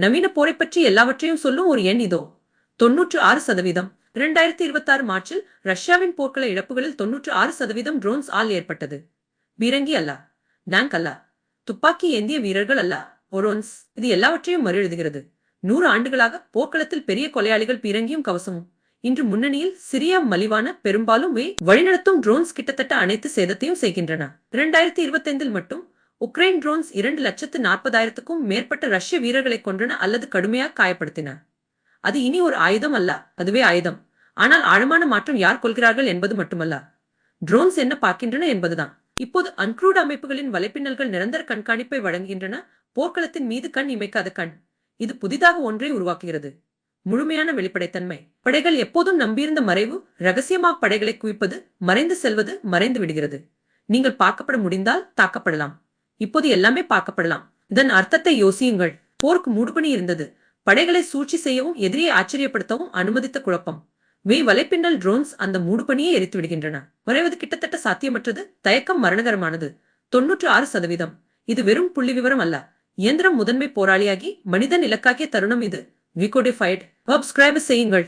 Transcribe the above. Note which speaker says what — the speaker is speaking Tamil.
Speaker 1: நவீன போரை பற்றி எல்லாவற்றையும் சொல்லும் ஒரு எண் இதோ. 96%. 2026 மார்ச்சில் ரஷ்யாவின் போர்க்கள இழப்புகளில் 96% ட்ரோன்ஸ் ஆல் ஏற்பட்டது. பீரங்கி அல்ல, டேங்க் அல்ல, துப்பாக்கி ஏந்திய வீரர்கள் அல்ல, ஒரோன்ஸ். இது எல்லாவற்றையும் மறுஎழுதுகிறது. 100 ஆண்டுகளாக போர்க்களத்தில் பெரிய கொலையாளிகள் பீரங்கியும் கவசமும். இன்று முன்னணியில் சிறிய மலிவான பெரும்பாலும் வழிநடத்தும் ட்ரோன்ஸ் கிட்டத்தட்ட அனைத்து சேதத்தையும் செய்கின்றன. 2025 மட்டும் உக்ரைன் ட்ரோன்ஸ் 2,40,000க்கும் மேற்பட்ட ரஷ்ய வீரர்களை கொன்றன அல்லது கடுமையாக காயப்படுத்தின. அது இனி ஒரு ஆயுதம் அல்ல, அதுவே ஆயுதம். ஆனால் ஆழமான மாற்றம் யார் கொள்கிறார்கள் என்பது மட்டுமல்ல, ட்ரோன்ஸ் என்ன பார்க்கின்றன என்பதுதான். இப்போது அன்க்ரூட் அமைப்புகளின் வலைப்பின்னல்கள் நிரந்தர கண்காணிப்பை வழங்குகின்றன. போர்க்களத்தின் மீது கண் இமைக்காத கண். இது புதிதாக ஒன்றை உருவாக்குகிறது. முழுமையான வெளிப்படைத்தன்மை. படைகள் எப்போதும் நம்பியிருந்த மறைவு. ரகசியமாக படைகளை குவிப்பது, மறைந்து செல்வது, மறைந்து விடுகிறது. நீங்கள் பார்க்கப்பட முடிந்தால் தாக்கப்படலாம். இப்போது எல்லாமே பார்க்கப்படலாம். இதன் அர்த்தத்தை யோசியுங்கள். போருக்கு மூடுபனி இருந்தது. படைகளை சூழ்ச்சி செய்யவும் எதிரியை ஆச்சரியப்படுத்தவும் அனுமதித்த குழப்பம். வலைப்பின்னல் ட்ரோன்ஸ் அந்த மூடுபனியை எரித்து விடுகின்றன. மறைவது கிட்டத்தட்ட சாத்தியமற்றது. தயக்கம் மரணகரமானது. 96%. இது வெறும் புள்ளி விவரம் அல்ல. இயந்திரம் முதன்மை போராளியாகி மனிதன் இலக்காகிய தருணம் இது. விகோடிஃபைட். சப்ஸ்கிரைப் செய்யுங்கள்.